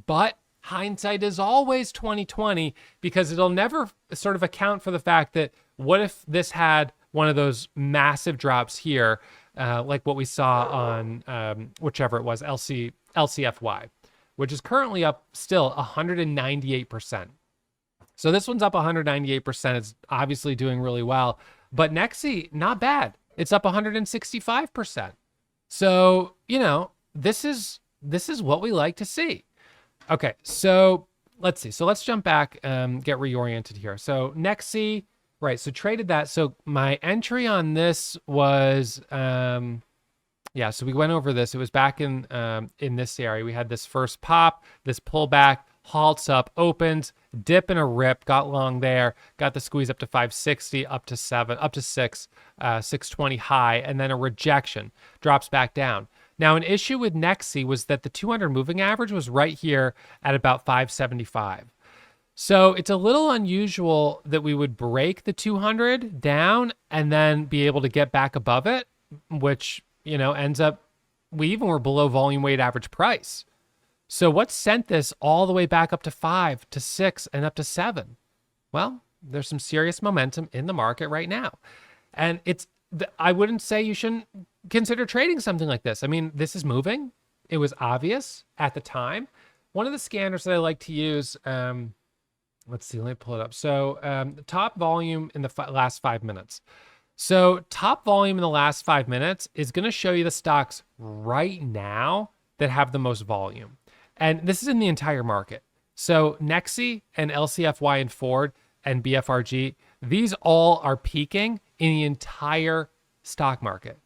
but hindsight is always 20/20 because it'll never sort of account for the fact that what if this had one of those massive drops here, like what we saw on whichever it was, LCFY, which is currently up still 198%. So this one's up 198%. It's obviously doing really well, but Nexi, not bad. It's up 165%. So, this is what we like to see. Okay, so let's see. So let's jump back, get reoriented here. So Nexi, right, so traded that. So my entry on this was, so we went over this. It was back in this area. We had this first pop, this pullback, halts up, opens, dip and a rip, got long there, got the squeeze up to 560, up to 7, up to 6, 620 high, and then a rejection, drops back down. Now, an issue with Nexi was that the 200 moving average was right here at about 575. So it's a little unusual that we would break the 200 down and then be able to get back above it, which, ends up, we even were below volume weighted average price. So what sent this all the way back up to 5 to 6 and up to 7? Well, There's some serious momentum in the market right now. And I wouldn't say you shouldn't consider trading something like this. I mean, this is moving. It was obvious at the time. One of the scanners that I like to use, let's see, let me pull it up. So the top volume in the last 5 minutes. So top volume in the last 5 minutes is going to show you the stocks right now that have the most volume. And this is in the entire market. So Nexi and LCFY and Ford and BFRG, these all are peaking in the entire stock market.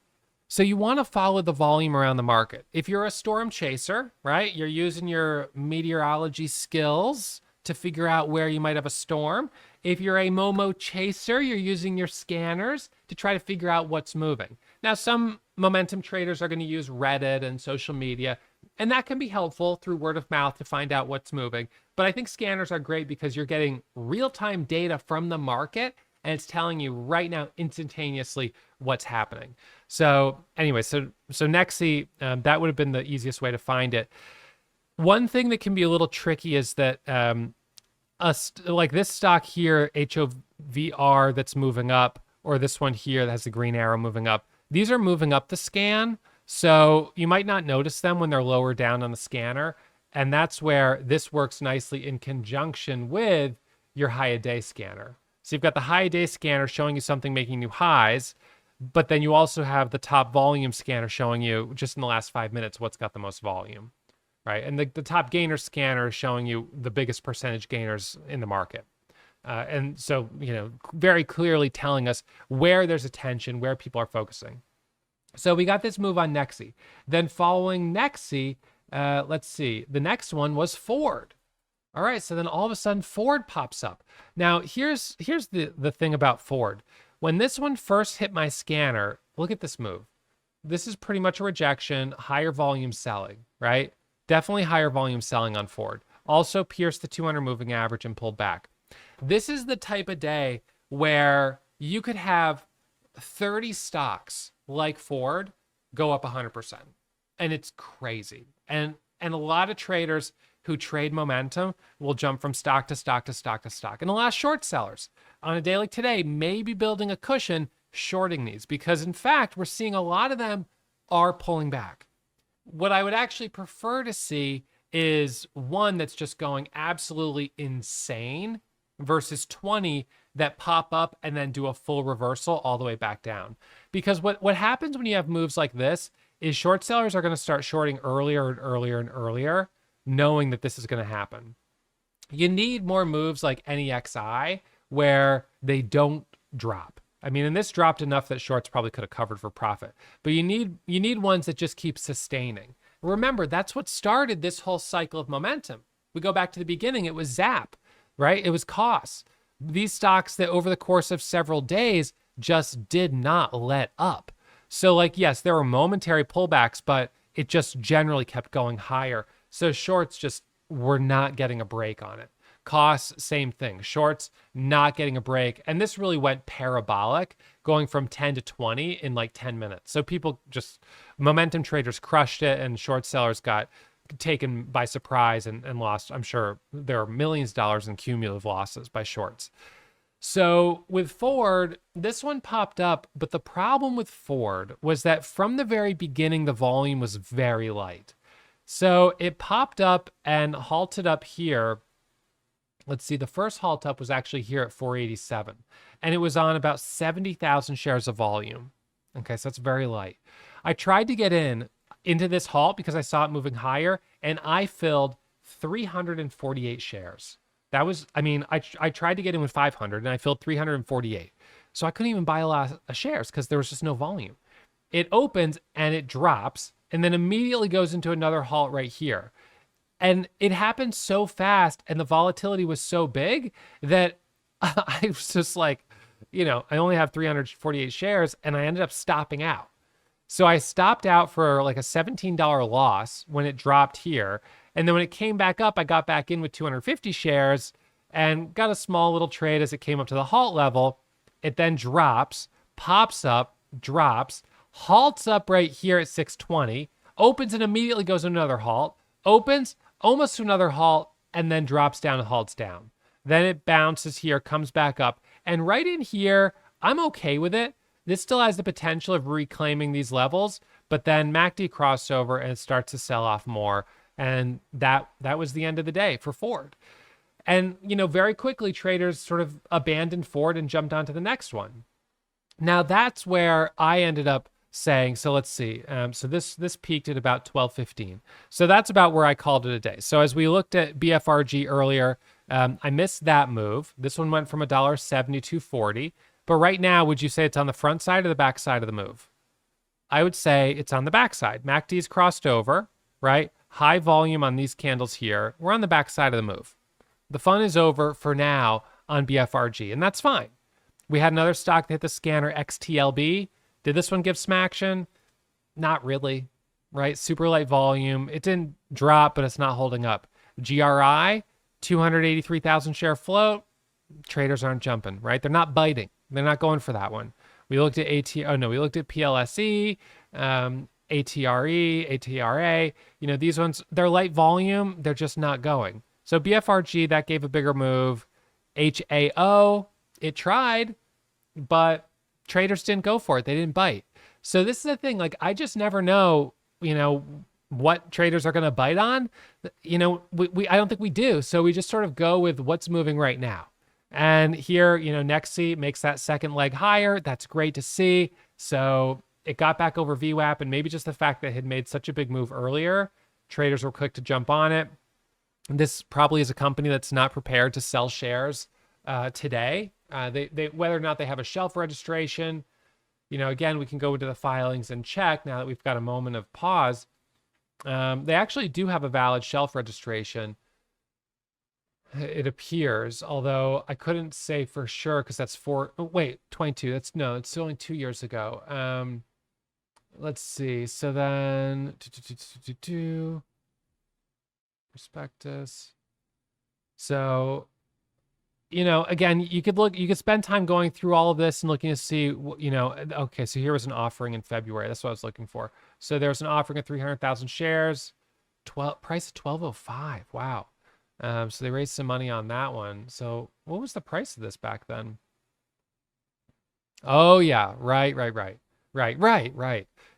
So you want to follow the volume around the market. If you're a storm chaser, right, you're using your meteorology skills to figure out where you might have a storm. If you're a Momo chaser, you're using your scanners to try to figure out what's moving. Now, some momentum traders are going to use Reddit and social media, and that can be helpful through word of mouth to find out what's moving. But I think scanners are great because you're getting real-time data from the market, and it's telling you right now instantaneously what's happening. So anyway, so Nexi, that would have been the easiest way to find it. One thing that can be a little tricky is that like this stock here, HOVR, that's moving up, or this one here that has the green arrow moving up, these are moving up the scan. So you might not notice them when they're lower down on the scanner. And that's where this works nicely in conjunction with your high-a-day scanner. So you've got the high-a-day scanner showing you something making new highs, but then you also have the top volume scanner showing you just in the last 5 minutes what's got the most volume, right? And the top gainer scanner is showing you the biggest percentage gainers in the market. And so, very clearly telling us where there's attention, where people are focusing. So we got this move on Nexi. Then following Nexi, let's see, the next one was Ford. All right, so then all of a sudden Ford pops up. Now, here's the thing about Ford. When this one first hit my scanner, look at this move. This is pretty much a rejection, higher volume selling, right? Definitely higher volume selling on Ford. Also pierced the 200 moving average and pulled back. This is the type of day where you could have 30 stocks like Ford go up 100%. And it's crazy. And a lot of traders who trade momentum will jump from stock to stock to stock to stock. And a lot of short sellers on a day like today may be building a cushion shorting these because, in fact, we're seeing a lot of them are pulling back. What I would actually prefer to see is one that's just going absolutely insane versus 20 that pop up and then do a full reversal all the way back down. Because what happens when you have moves like this is short sellers are going to start shorting earlier and earlier and earlier, knowing that this is going to happen. You need more moves like NEXI where they don't drop. I mean, and this dropped enough that shorts probably could have covered for profit. But you need ones that just keep sustaining. Remember, that's what started this whole cycle of momentum. We go back to the beginning, it was Zap, right? It was costs. These stocks that over the course of several days just did not let up. So like, yes, there were momentary pullbacks, but it just generally kept going higher. So shorts just were not getting a break on it. Costs, same thing. Shorts, not getting a break. And this really went parabolic, going from 10 to 20 in like 10 minutes. So momentum traders crushed it and short sellers got taken by surprise and lost. I'm sure there are millions of dollars in cumulative losses by shorts. So with Ford, this one popped up, but the problem with Ford was that from the very beginning, the volume was very light. So it popped up and halted up here. Let's see, the first halt up was actually here at 487, and it was on about 70,000 shares of volume. Okay, so that's very light. I tried to get into this halt because I saw it moving higher, and I filled 348 shares. That was, I tried to get in with 500 and I filled 348. So I couldn't even buy a lot of shares because there was just no volume. It opens and it drops and then immediately goes into another halt right here. And it happened so fast and the volatility was so big that I was just like, I only have 348 shares and I ended up stopping out. So I stopped out for like a $17 loss when it dropped here. And then when it came back up, I got back in with 250 shares and got a small little trade as it came up to the halt level. It then drops, pops up, drops, halts up right here at 620, opens and immediately goes to another halt, opens almost to another halt, and then drops down and halts down. Then it bounces here, comes back up. And right in here, I'm okay with it. This still has the potential of reclaiming these levels, but then MACD crossover and it starts to sell off more. And that was the end of the day for Ford. And, very quickly, traders sort of abandoned Ford and jumped onto the next one. Now, that's where I ended up saying, so let's see. So this peaked at about 12.15. So that's about where I called it a day. So as we looked at BFRG earlier, I missed that move. This one went from $1.70 to $2.40. But right now, would you say it's on the front side or the back side of the move? I would say it's on the back side. MACD's crossed over, right? High volume on these candles here. We're on the back side of the move. The fun is over for now on BFRG, and that's fine. We had another stock that hit the scanner, XTLB. Did this one give some action? Not really, right? Super light volume. It didn't drop, but it's not holding up. GRI, 283,000 share float. Traders aren't jumping, right? They're not biting. They're not going for that one. We looked at we looked at PLSE, ATRE, ATRA. These ones, they're light volume. They're just not going. So BFRG, that gave a bigger move. HAO, it tried, but traders didn't go for it. They didn't bite. So this is the thing. Like, I just never know, what traders are going to bite on. I don't think we do. So we just sort of go with what's moving right now. And here, Nexi makes that second leg higher. That's great to see. So it got back over VWAP, and maybe just the fact that it had made such a big move earlier, traders were quick to jump on it. This probably is a company that's not prepared to sell shares today. They whether or not they have a shelf registration, again, we can go into the filings and check now that we've got a moment of pause. They actually do have a valid shelf registration. It appears, although I couldn't say for sure because that's 22. It's only 2 years ago. Let's see. So then, prospectus. So, again, you could spend time going through all of this and looking to see, okay, so here was an offering in February. That's what I was looking for. So there's an offering of 300,000 shares, price of 12.05. Wow. So they raised some money on that one. So what was the price of this back then? Oh yeah, right.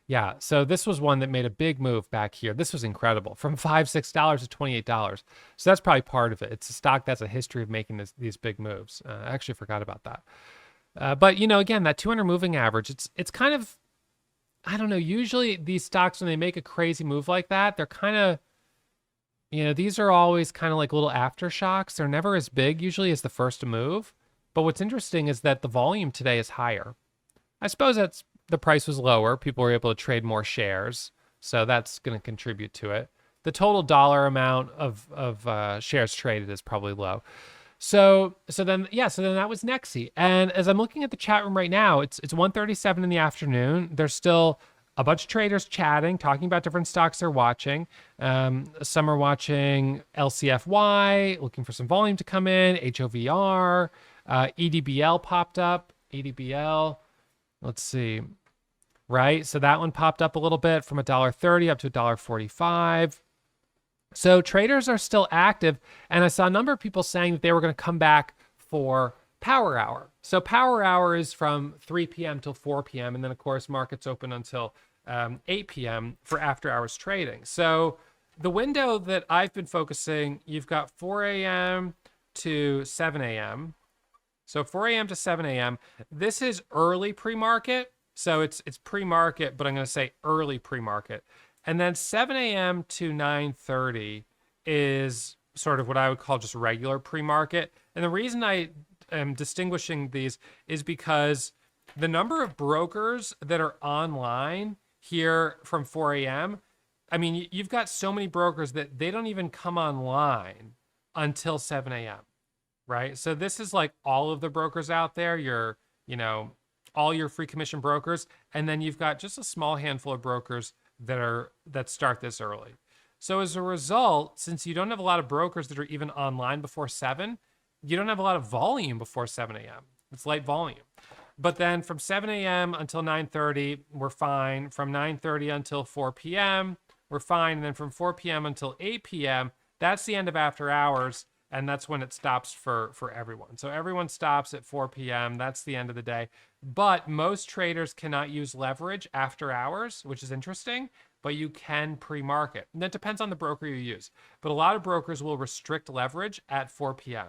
Yeah, so this was one that made a big move back here. This was incredible, from $6 to $28. So that's probably part of it. It's a stock that's a history of making these big moves. I actually forgot about that. But again, that 200 moving average, it's kind of, I don't know. Usually these stocks, when they make a crazy move like that, they're kind of, these are always kind of like little aftershocks. They're never as big usually as the first to move. But what's interesting is that the volume today is higher. I suppose that's the price was lower. People were able to trade more shares. So that's going to contribute to it. The total dollar amount of shares traded is probably low. So then that was Nexi. And as I'm looking at the chat room right now, it's 1:37 in the afternoon. There's still a bunch of traders chatting, talking about different stocks they're watching. Some are watching LCFY, looking for some volume to come in, HOVR, EDBL popped up, EDBL. Let's see, right? So that one popped up a little bit from $1.30 up to $1.45. So traders are still active. And I saw a number of people saying that they were going to come back for Power Hour. So Power Hour is from 3 p.m. till 4 p.m. And then, of course, markets open until 8 p.m. for after hours trading. So the window that I've been focusing, you've got 4 a.m. to 7 a.m. So 4 a.m. to 7 a.m. This is early pre-market. So it's pre-market, but I'm going to say early pre-market. And then 7 a.m. to 9:30 is sort of what I would call just regular pre-market. And the reason I am distinguishing these is because the number of brokers that are online here from 4 a.m., I mean, you've got so many brokers that they don't even come online until 7 a.m., right? So this is like all of the brokers out there, all your free commission brokers. And then you've got just a small handful of brokers that start this early. So as a result, since you don't have a lot of brokers that are even online before 7, you don't have a lot of volume before 7 a.m. It's light volume. But then from 7 a.m. until 9:30, we're fine. From 9:30 until 4 p.m., we're fine. And then from 4 p.m. until 8 p.m., that's the end of after hours. and that's when it stops for everyone. So everyone stops at 4 p.m. That's the end of the day. But most traders cannot use leverage after hours, which is interesting, but you can pre-market. And that depends on the broker you use. But a lot of brokers will restrict leverage at 4 p.m.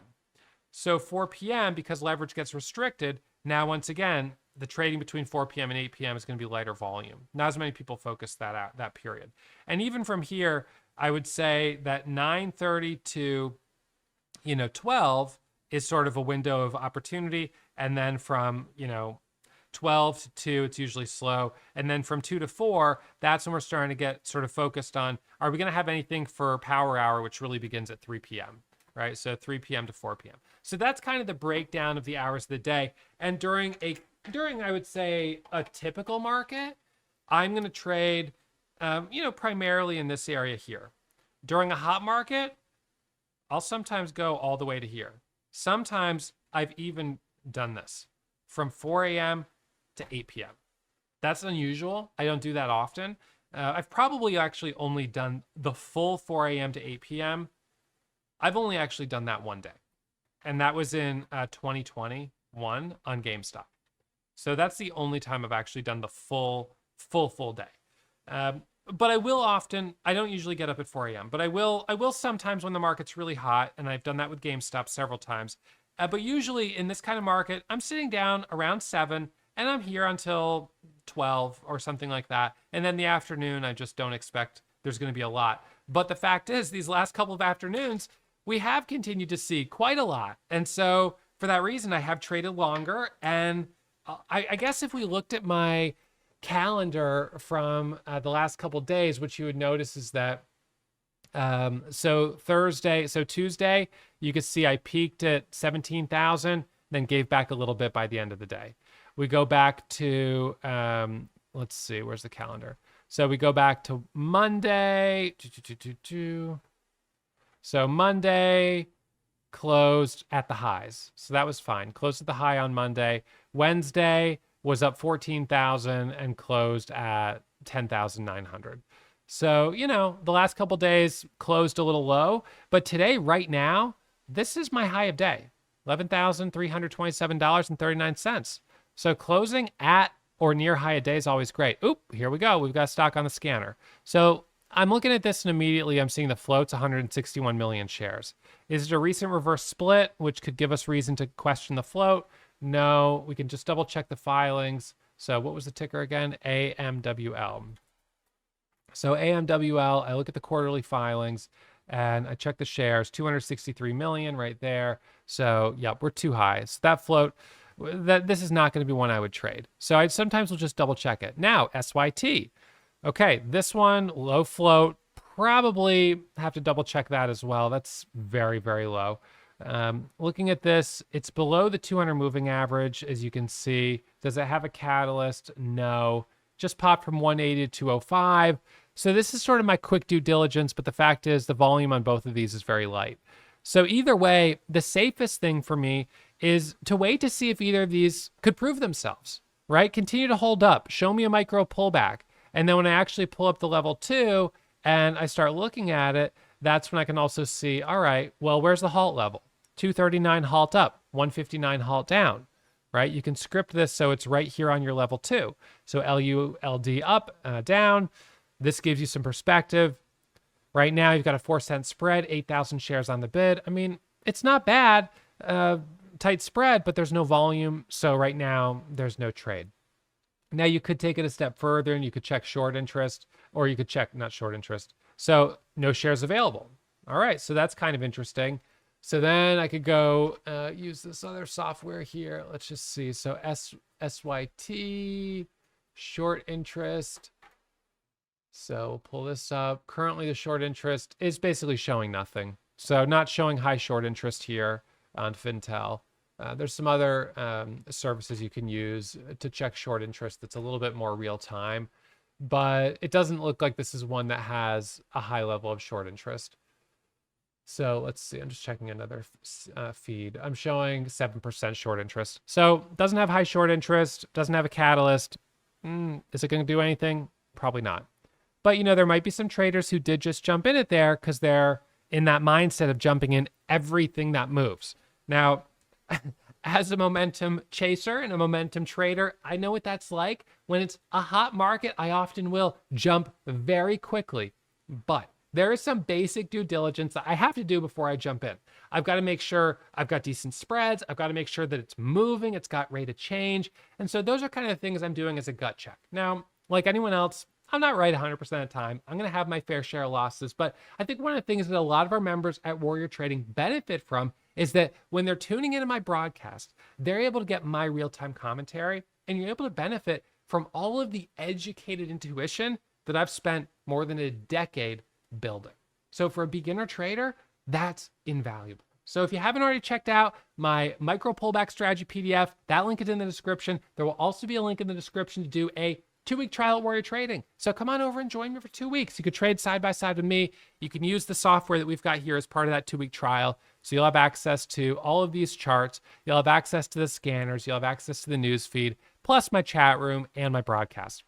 So 4 p.m., because leverage gets restricted, now once again, the trading between 4 p.m. and 8 p.m. is going to be lighter volume. Not as many people focus that period. And even from here, I would say that 9:30 to 12 is sort of a window of opportunity. And then from 12 to 2, it's usually slow. And then from 2 to 4, that's when we're starting to get sort of focused on, are we going to have anything for power hour, which really begins at 3 p.m., right? So 3 p.m. to 4 p.m. So that's kind of the breakdown of the hours of the day. And during I would say a typical market, I'm going to trade, primarily in this area here. During a hot market, I'll sometimes go all the way to here. Sometimes I've even done this from 4 a.m. to 8 p.m. That's unusual. I don't do that often. I've probably actually only done the full 4 a.m. to 8 p.m. I've only actually done that one day. And that was in 2021 on GameStop. So that's the only time I've actually done the full day. But I will often, I don't usually get up at 4 a.m., but I will sometimes when the market's really hot, and I've done that with GameStop several times. But usually in this kind of market, I'm sitting down around 7 and I'm here until 12 or something like that. And then the afternoon, I just don't expect there's going to be a lot. But the fact is, these last couple of afternoons, we have continued to see quite a lot. And so for that reason, I have traded longer. And I guess if we looked at my calendar from the last couple of days, what you would notice is that so Tuesday, you could see I peaked at 17,000, then gave back a little bit by the end of the day. We go back to, let's see, where's the calendar? So we go back to Monday. So Monday closed at the highs. So that was fine. Closed at the high on Monday. Wednesday was up 14,000 and closed at 10,900. So, the last couple days closed a little low, but today, right now, this is my high of day, $11,327.39. So closing at or near high of day is always great. Oop, here we go. We've got stock on the scanner. So I'm looking at this and immediately I'm seeing the float's 161 million shares. Is it a recent reverse split, which could give us reason to question the float? No, we can just double check the filings. So what was the ticker again? AMWL. So AMWL, I look at the quarterly filings and I check the shares, 263 million right there. So yep, we're too high. So that float, this is not going to be one I would trade. So I sometimes will just double check it. Now, SYT. Okay, this one, low float, probably have to double check that as well. That's very, very low. Looking at this, it's below the 200 moving average, as you can see. Does it have a catalyst? No. Just popped from 180 to 205. So this is sort of my quick due diligence, but the fact is the volume on both of these is very light. So either way, the safest thing for me is to wait to see if either of these could prove themselves, right? Continue to hold up, show me a micro pullback. And then when I actually pull up the level 2 and I start looking at it, that's when I can also see, all right, well, where's the halt level? 239 halt up, 159 halt down, right? You can script this so it's right here on your level 2. So LULD up, down. This gives you some perspective. Right now, you've got a 4-cent spread, 8,000 shares on the bid. I mean, it's not bad, tight spread, but there's no volume. So right now, there's no trade. Now, you could take it a step further and you could check short interest, or you could check not short interest. So no shares available. All right, so that's kind of interesting. So then I could go use this other software here. Let's just see. So SYT, short interest. So we'll pull this up. Currently, the short interest is basically showing nothing. So not showing high short interest here on Fintel. There's some other services you can use to check short interest that's a little bit more real time, but it doesn't look like this is one that has a high level of short interest. So let's see, I'm just checking another feed. I'm showing 7% short interest. So doesn't have high short interest, doesn't have a catalyst. Is it going to do anything? Probably not. But, there might be some traders who did just jump in it there because they're in that mindset of jumping in everything that moves. Now, as a momentum chaser and a momentum trader, I know what that's like. When it's a hot market, I often will jump very quickly. But there is some basic due diligence that I have to do before I jump in. I've got to make sure I've got decent spreads. I've got to make sure that it's moving. It's got rate of change. And so those are kind of the things I'm doing as a gut check. Now, like anyone else, I'm not right 100% of the time. I'm going to have my fair share of losses. But I think one of the things that a lot of our members at Warrior Trading benefit from is that when they're tuning into my broadcast, they're able to get my real-time commentary, and you're able to benefit from all of the educated intuition that I've spent more than a decade building. So for a beginner trader, that's invaluable. So if you haven't already checked out my micro pullback strategy PDF, that link is in the description. There will also be a link in the description to do a 2-week trial at Warrior Trading. So come on over and join me for 2 weeks. You could trade side by side with me. You can use the software that we've got here as part of that 2-week trial. So you'll have access to all of these charts. You'll have access to the scanners. You'll have access to the news feed, plus my chat room and my broadcast.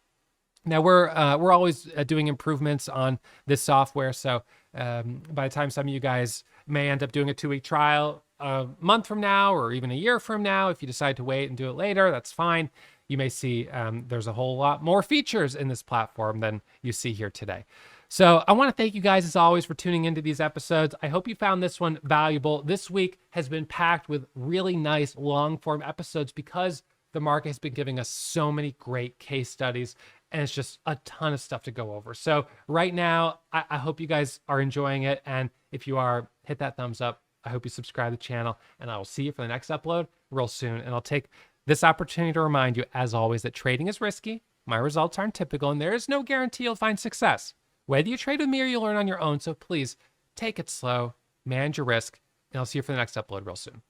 Now we're always doing improvements on this software. So by the time some of you guys may end up doing a 2-week trial a month from now, or even a year from now, if you decide to wait and do it later, that's fine. You may see there's a whole lot more features in this platform than you see here today. So I want to thank you guys as always for tuning into these episodes. I hope you found this one valuable. This week has been packed with really nice long form episodes because the market has been giving us so many great case studies, and it's just a ton of stuff to go over. So right now, I hope you guys are enjoying it. And if you are, hit that thumbs up. I hope you subscribe to the channel, and I will see you for the next upload real soon. And I'll take this opportunity to remind you, as always, that trading is risky. My results aren't typical, and there is no guarantee you'll find success. Whether you trade with me or you learn on your own, so please take it slow, manage your risk, and I'll see you for the next upload real soon.